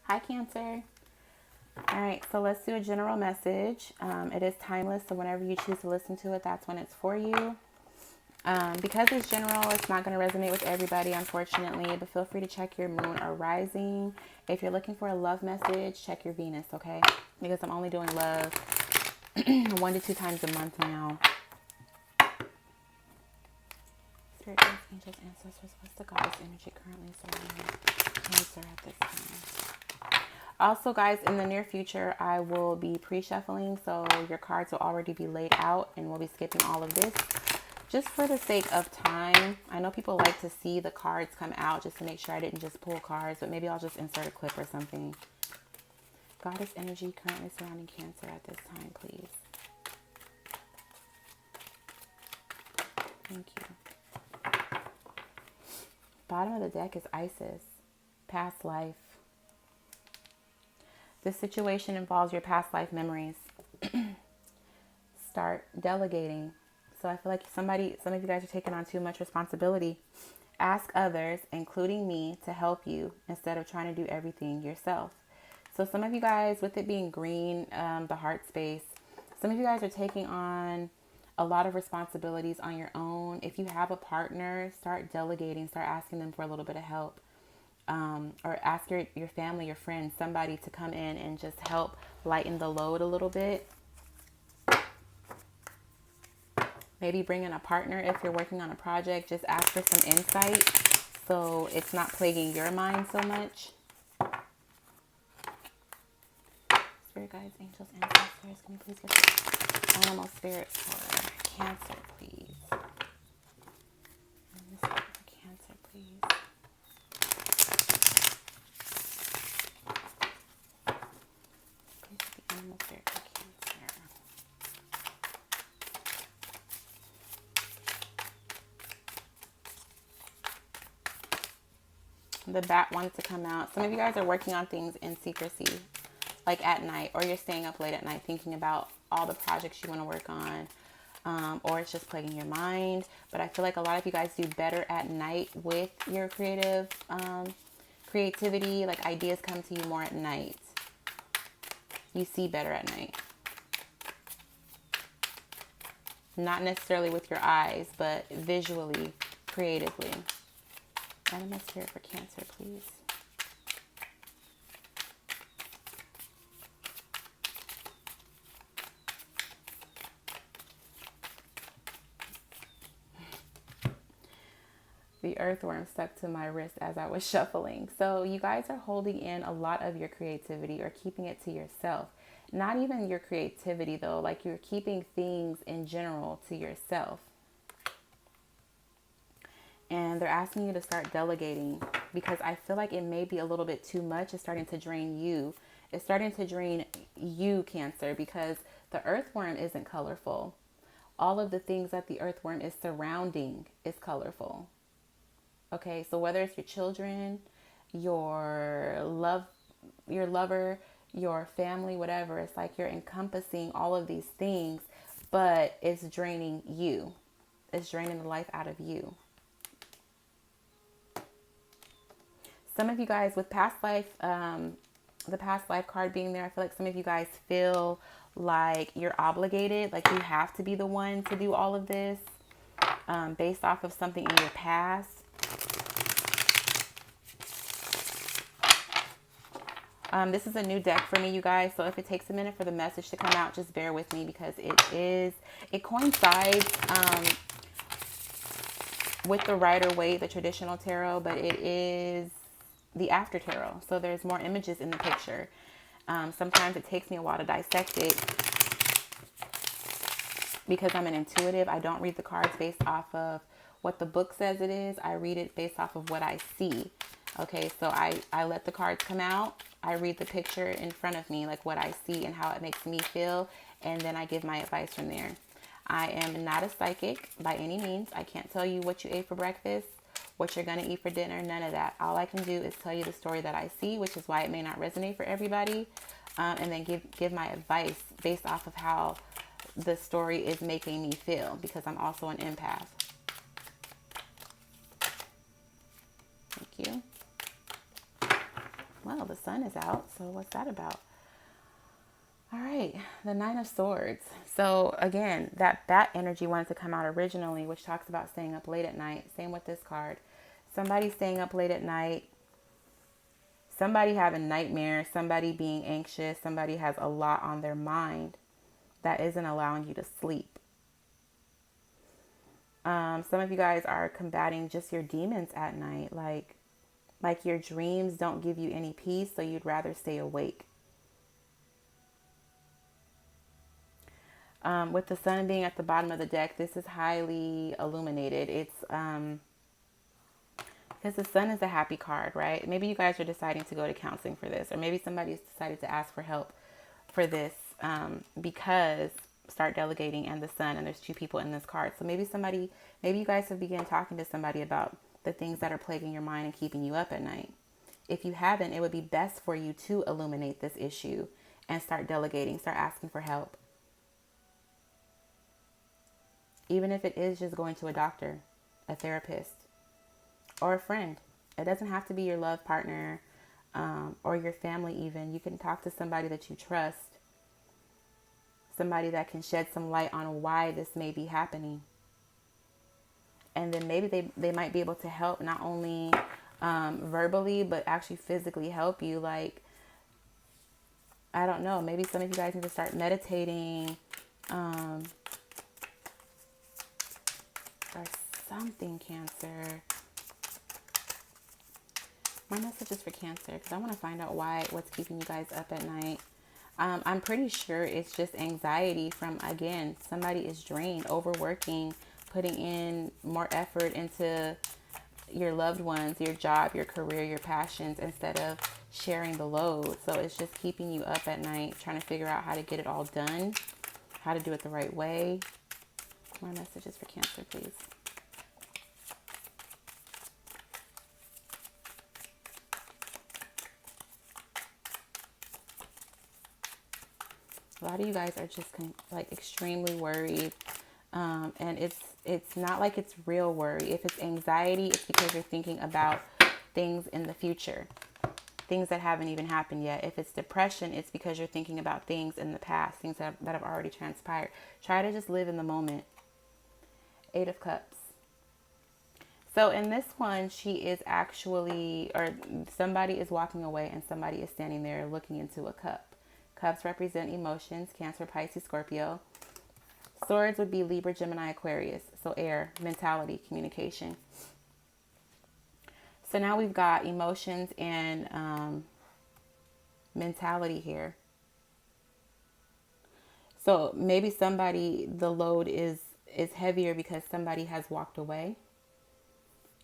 Hi, Cancer. All right, so let's do a general message. It is timeless, so whenever you choose to listen to it, that's when it's for you. Because it's general, it's not going to resonate with everybody, unfortunately, but feel free to check your moon or rising. If you're looking for a love message, check your Venus, okay? Because I'm only doing love 1 to 2 times a month now. Spirit guides, angels, ancestors, what's the goddess energy currently surrounding Cancer at this time? Also, guys, in the near future, I will be pre-shuffling, so your cards will already be laid out, and we'll be skipping all of this just for the sake of time. I know people like to see the cards come out just to make sure I didn't just pull cards, but maybe I'll just insert a clip or something. Goddess energy currently surrounding Cancer at this time, please. Thank you. Bottom of the deck is Isis, past life. This situation involves your past life memories. Start delegating. So I feel like some of you guys are taking on too much responsibility. Ask others, including me, to help you instead of trying to do everything yourself. So some of you guys, with it being green, the heart space, some of you guys are taking on a lot of responsibilities on your own. If you have a partner, start delegating, start asking them for a little bit of help. Or ask your family, your friends, somebody to come in and just help lighten the load a little bit. Maybe bring in a partner if you're working on a project. Just ask for some insight so it's not plaguing your mind so much. Spirit guides, angels, ancestors, can you please get the animal spirits for Cancer, please? And this one for Cancer, please. Please get the animal spirit for Cancer. The bat wants to come out. Some of you guys are working on things in secrecy, like at night, or you're staying up late at night thinking about all the projects you want to work on, or it's just plaguing your mind. But I feel like a lot of you guys do better at night with your creativity. Like ideas come to you more at night. You see better at night. Not necessarily with your eyes, but visually, creatively. Animal spirit for Cancer, please. The earthworm stuck to my wrist as I was shuffling. So you guys are holding in a lot of your creativity or keeping it to yourself. Not even your creativity though, like you're keeping things in general to yourself. And they're asking you to start delegating because I feel like it may be a little bit too much. It's starting to drain you. It's starting to drain you, Cancer, because the earthworm isn't colorful. All of the things that the earthworm is surrounding is colorful. Okay, so whether it's your children, your lover, your family, whatever, it's like you're encompassing all of these things, but it's draining you. It's draining the life out of you. Some of you guys with past life, the past life card being there, I feel like some of you guys feel like you're obligated, like you have to be the one to do all of this based off of something in your past. This is a new deck for me, you guys. So if it takes a minute for the message to come out, just bear with me because it coincides with the Rider-Waite, the traditional tarot, but it is the after tarot. So there's more images in the picture. Sometimes it takes me a while to dissect it because I'm an intuitive. I don't read the cards based off of what the book says it is. I read it based off of what I see. Okay, so I let the cards come out. I read the picture in front of me, like what I see and how it makes me feel, and then I give my advice from there. I am not a psychic by any means. I can't tell you what you ate for breakfast, what you're going to eat for dinner, none of that. All I can do is tell you the story that I see, which is why it may not resonate for everybody, and then give my advice based off of how the story is making me feel, because I'm also an empath. Thank you. Well, the sun is out, so what's that about? All right, the Nine of Swords. So again, that energy wanted to come out originally, which talks about staying up late at night. Same with this card. Somebody staying up late at night, somebody having nightmares, somebody being anxious, somebody has a lot on their mind that isn't allowing you to sleep. Some of you guys are combating just your demons at night, like your dreams don't give you any peace, so you'd rather stay awake. With the sun being at the bottom of the deck, this is highly illuminated. It's because the sun is a happy card, right? Maybe you guys are deciding to go to counseling for this, or maybe somebody's decided to ask for help for this because start delegating and the sun, and there's two people in this card. So maybe you guys have begun talking to somebody about the things that are plaguing your mind and keeping you up at night. If you haven't, it would be best for you to illuminate this issue and start delegating, start asking for help. Even if it is just going to a doctor, a therapist, or a friend. It doesn't have to be your love partner or your family even. You can talk to somebody that you trust, somebody that can shed some light on why this may be happening. And then maybe they might be able to help not only verbally, but actually physically help you. Like, I don't know, maybe some of you guys need to start meditating or something, Cancer. My message is for Cancer because I want to find out what's keeping you guys up at night. I'm pretty sure it's just anxiety from, again, somebody is drained, overworking, putting in more effort into your loved ones, your job, your career, your passions, instead of sharing the load. So it's just keeping you up at night, trying to figure out how to get it all done, how to do it the right way. More messages for Cancer, please. A lot of you guys are just like extremely worried, and it's not like it's real worry. If it's anxiety, it's because you're thinking about things in the future, things that haven't even happened yet. If it's depression, it's because you're thinking about things in the past, things that have already transpired. Try to just live in the moment. 8 of Cups. So in this one, she is actually, or somebody is walking away and somebody is standing there looking into a cup. Cups represent emotions, Cancer, Pisces, Scorpio. Swords would be Libra, Gemini, Aquarius. So air, mentality, communication. So now we've got emotions and mentality here. So maybe the load is heavier because somebody has walked away.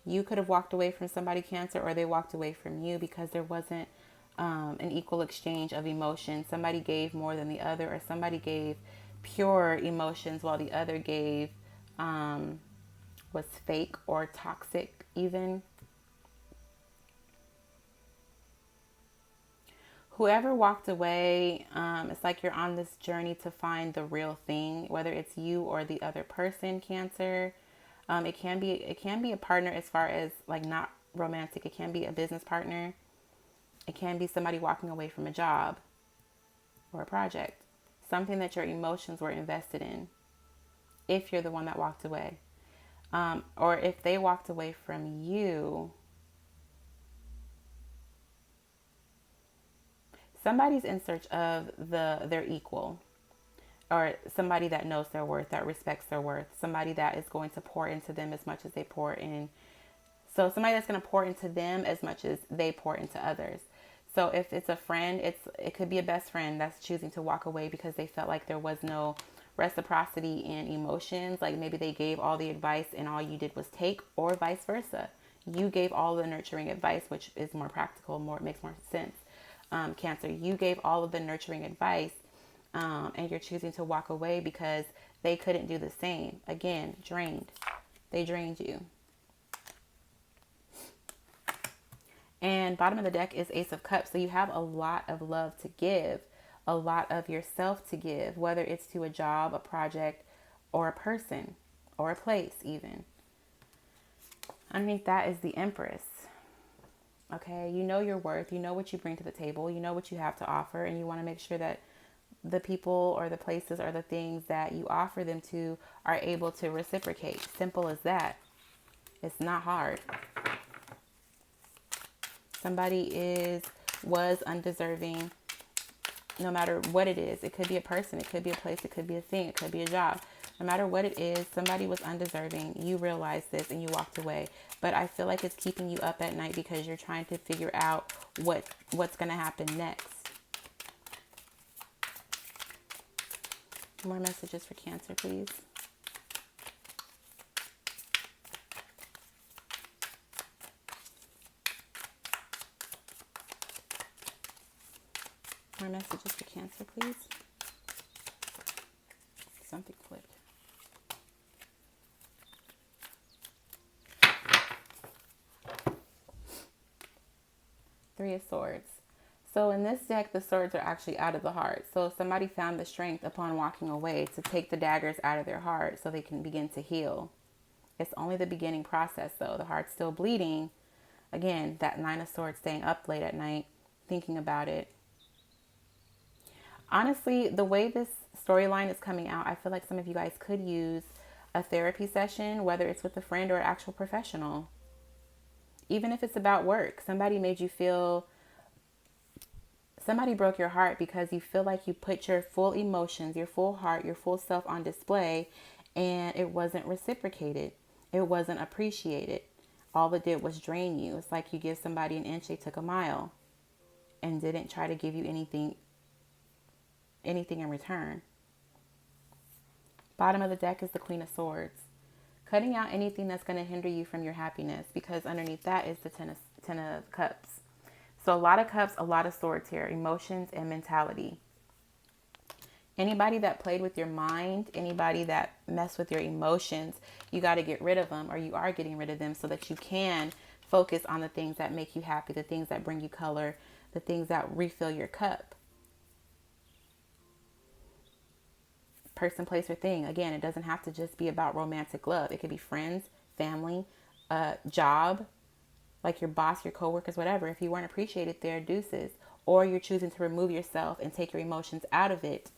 You could have walked away from somebody, Cancer, or they walked away from you because there wasn't an equal exchange of emotions. Somebody gave more than the other, or somebody gave pure emotions while the other gave was fake or toxic even. Whoever walked away, it's like you're on this journey to find the real thing, whether it's you or the other person, Cancer. It can be a partner as far as like not romantic. It can be a business partner. It can be somebody walking away from a job or a project, something that your emotions were invested in, if you're the one that walked away. Or if they walked away from you, somebody's in search of their equal, or somebody that knows their worth, that respects their worth, somebody that is going to pour into them as much as they pour in. So somebody that's going to pour into them as much as they pour into others. So if it's a friend, it could be a best friend that's choosing to walk away because they felt like there was no reciprocity in emotions. Like maybe they gave all the advice and all you did was take, or vice versa. You gave all the nurturing advice, which is more practical, makes more sense. Cancer, you gave all of the nurturing advice, and you're choosing to walk away because they couldn't do the same. Again, drained. They drained you. And bottom of the deck is Ace of Cups. So you have a lot of love to give, a lot of yourself to give, whether it's to a job, a project, or a person, or a place even. Underneath that is the Empress. Okay, you know your worth, you know what you bring to the table, you know what you have to offer, and you want to make sure that the people or the places or the things that you offer them to are able to reciprocate. Simple as that. It's not hard. Somebody was undeserving, no matter what it is. It could be a person, it could be a place, it could be a thing, it could be a job. No matter what it is, somebody was undeserving. You realized this and you walked away. But I feel like it's keeping you up at night because you're trying to figure out what's going to happen next. More messages for Cancer, please. More messages for Cancer, please. Something flipped. Three of Swords. So in this deck, the swords are actually out of the heart. So somebody found the strength upon walking away to take the daggers out of their heart so they can begin to heal. It's only the beginning process though. The heart's still bleeding. Again, that Nine of Swords, staying up late at night, thinking about it. Honestly, the way this storyline is coming out, I feel like some of you guys could use a therapy session, whether it's with a friend or an actual professional. Even if it's about work, somebody broke your heart because you feel like you put your full emotions, your full heart, your full self on display, and it wasn't reciprocated. It wasn't appreciated. All it did was drain you. It's like you give somebody an inch, they took a mile and didn't try to give you anything in return. Bottom of the deck is the Queen of Swords. Cutting out anything that's going to hinder you from your happiness, because underneath that is the Ten of Cups. So a lot of cups, a lot of swords here, emotions and mentality. Anybody that played with your mind, anybody that messed with your emotions, you got to get rid of them, or you are getting rid of them so that you can focus on the things that make you happy, the things that bring you color, the things that refill your cup. Person, place, or thing. Again, it doesn't have to just be about romantic love. It could be friends, family, job, like your boss, your coworkers, whatever. If you weren't appreciated there, deuces. Or you're choosing to remove yourself and take your emotions out of it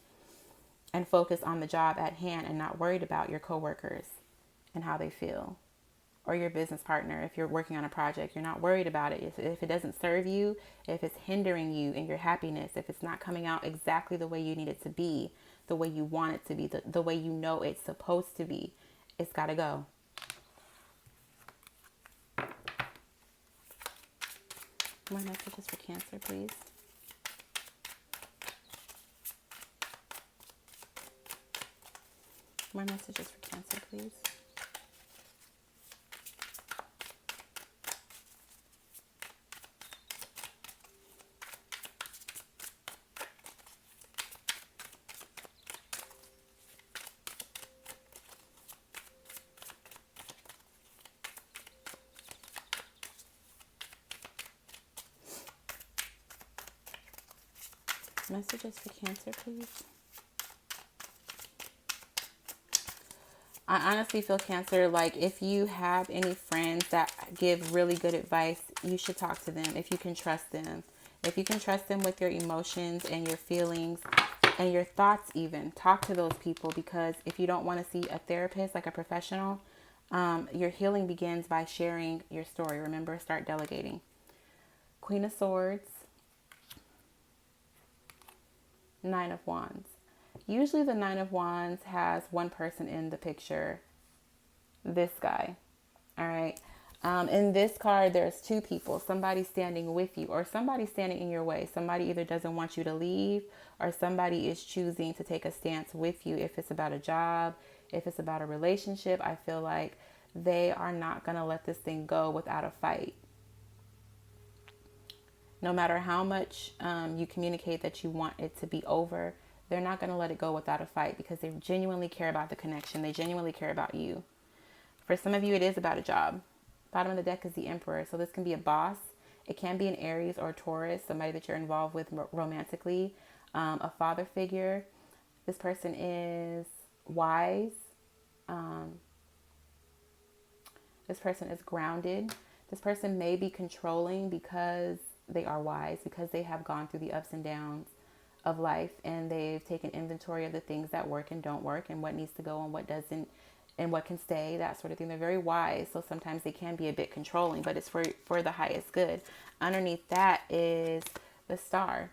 and focus on the job at hand and not worried about your coworkers and how they feel. Or your business partner, if you're working on a project, you're not worried about it. If it doesn't serve you, if it's hindering you in your happiness, if it's not coming out exactly the way you need it to be, the way you want it to be, the way you know it's supposed to be, it's got to go. More messages for Cancer, please. More messages for Cancer, please. Messages for Cancer, please. I honestly feel, Cancer, like if you have any friends that give really good advice, you should talk to them if you can trust them. If you can trust them with your emotions and your feelings and your thoughts even, talk to those people, because if you don't want to see a therapist, like a professional, your healing begins by sharing your story. Remember, start delegating. Queen of Swords. Nine of Wands. Usually the Nine of Wands has one person in the picture. This guy. All right. In this card, there's two people. Somebody standing with you or somebody standing in your way. Somebody either doesn't want you to leave or somebody is choosing to take a stance with you. If it's about a job, if it's about a relationship, I feel like they are not going to let this thing go without a fight. No matter how much you communicate that you want it to be over, they're not going to let it go without a fight because they genuinely care about the connection. They genuinely care about you. For some of you, it is about a job. Bottom of the deck is the Emperor. So this can be a boss. It can be an Aries or a Taurus, somebody that you're involved with romantically, a father figure. This person is wise. This person is grounded. This person may be controlling because they are wise, because they have gone through the ups and downs of life, and they've taken inventory of the things that work and don't work, and what needs to go and what doesn't, and what can stay, that sort of thing. They're very wise, so sometimes they can be a bit controlling, but it's for the highest good. Underneath that is the star,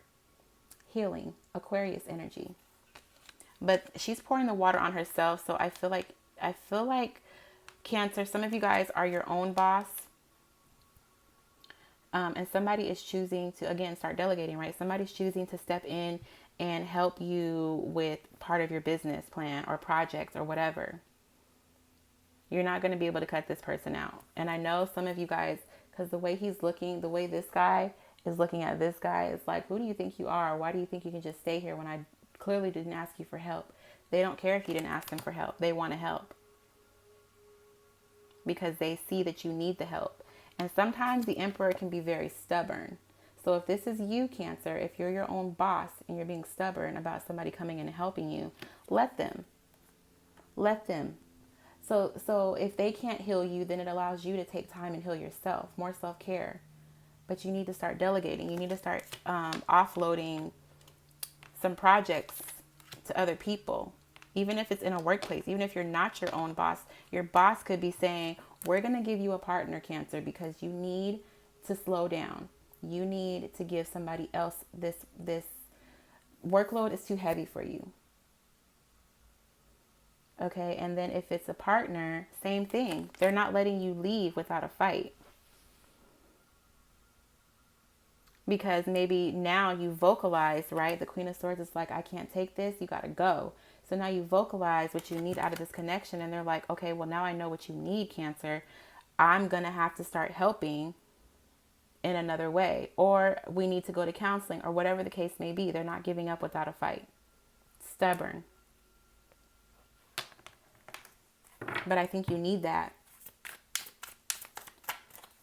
healing, Aquarius energy. But she's pouring the water on herself, so I feel like Cancer, some of you guys are your own boss. And somebody is choosing to, again, start delegating, right? Somebody's choosing to step in and help you with part of your business plan or projects or whatever. You're not going to be able to cut this person out. And I know some of you guys, because the way he's looking, the way this guy is looking at this guy, it's like, who do you think you are? Why do you think you can just stay here when I clearly didn't ask you for help? They don't care if you didn't ask them for help. They want to help because they see that you need the help. And sometimes the Emperor can be very stubborn. So if this is you, Cancer, if you're your own boss and you're being stubborn about somebody coming in and helping you, let them. Let them. So if they can't heal you, then it allows you to take time and heal yourself. More self-care. But you need to start delegating. You need to start offloading some projects to other people. Even if it's in a workplace, even if you're not your own boss, your boss could be saying, we're going to give you a partner, Cancer, because you need to slow down. You need to give somebody else this workload is too heavy for you. Okay. And then if it's a partner, same thing. They're not letting you leave without a fight. Because maybe now you vocalize, right? The Queen of Swords is like, I can't take this. You got to go. So now you vocalize what you need out of this connection. And they're like, okay, well, now I know what you need, Cancer. I'm going to have to start helping in another way. Or we need to go to counseling or whatever the case may be. They're not giving up without a fight. Stubborn. But I think you need that.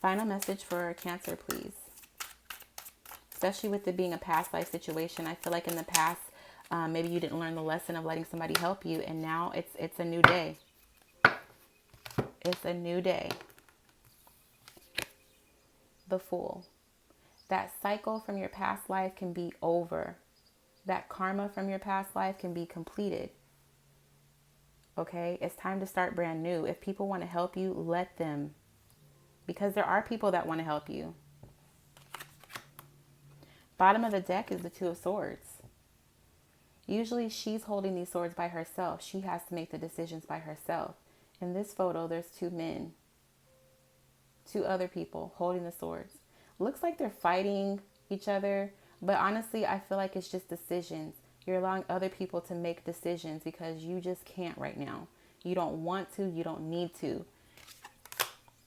Final message for Cancer, please. Especially with it being a past life situation. I feel like in the past, maybe you didn't learn the lesson of letting somebody help you, and now it's a new day. It's a new day. The Fool. That cycle from your past life can be over. That karma from your past life can be completed. Okay? It's time to start brand new. If people want to help you, let them. Because there are people that want to help you. Bottom of the deck is the Two of Swords. Usually she's holding these swords by herself. She has to make the decisions by herself. In this photo, there's two men. Two other people holding the swords. Looks like they're fighting each other. But honestly, I feel like it's just decisions. You're allowing other people to make decisions because you just can't right now. You don't want to. You don't need to.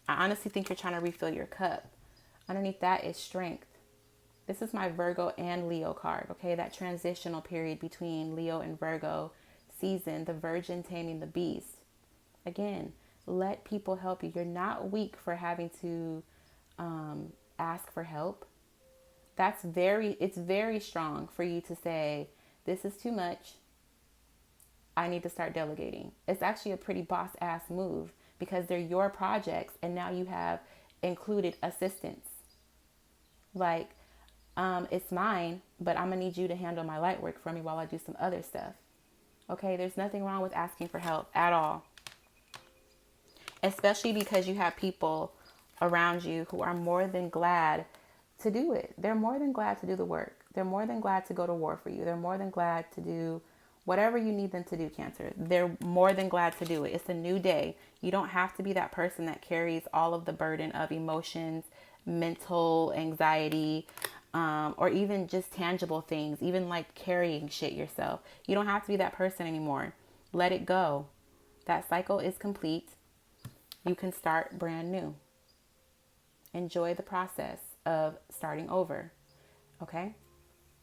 I honestly think you're trying to refill your cup. Underneath that is Strength. This is my Virgo and Leo card, okay? That transitional period between Leo and Virgo season, the Virgin taming the beast. Again, let people help you. You're not weak for having to ask for help. It's very strong for you to say, this is too much. I need to start delegating. It's actually a pretty boss-ass move because they're your projects and now you have included assistance. Like, it's mine, but I'm going to need you to handle my light work for me while I do some other stuff. Okay, there's nothing wrong with asking for help at all. Especially because you have people around you who are more than glad to do it. They're more than glad to do the work. They're more than glad to go to war for you. They're more than glad to do whatever you need them to do, Cancer. They're more than glad to do it. It's a new day. You don't have to be that person that carries all of the burden of emotions, mental anxiety, or even just tangible things, even like carrying shit yourself. You don't have to be that person anymore. Let it go. That cycle is complete. You can start brand new. Enjoy the process of starting over. Okay?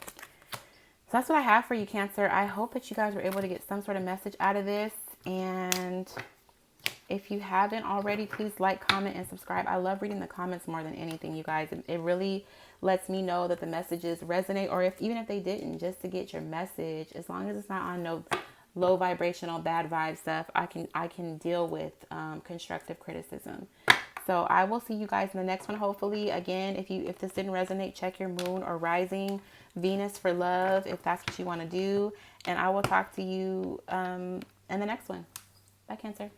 So that's what I have for you, Cancer. I hope that you guys were able to get some sort of message out of this. And if you haven't already, please like, comment, and subscribe. I love reading the comments more than anything, you guys. It really lets me know that the messages resonate, or even if they didn't, just to get your message. As long as it's not on no low vibrational, bad vibe stuff, I can deal with constructive criticism. So I will see you guys in the next one, hopefully. Again, if this didn't resonate, check your moon or rising, Venus for love, if that's what you want to do. And I will talk to you in the next one. Bye, Cancer.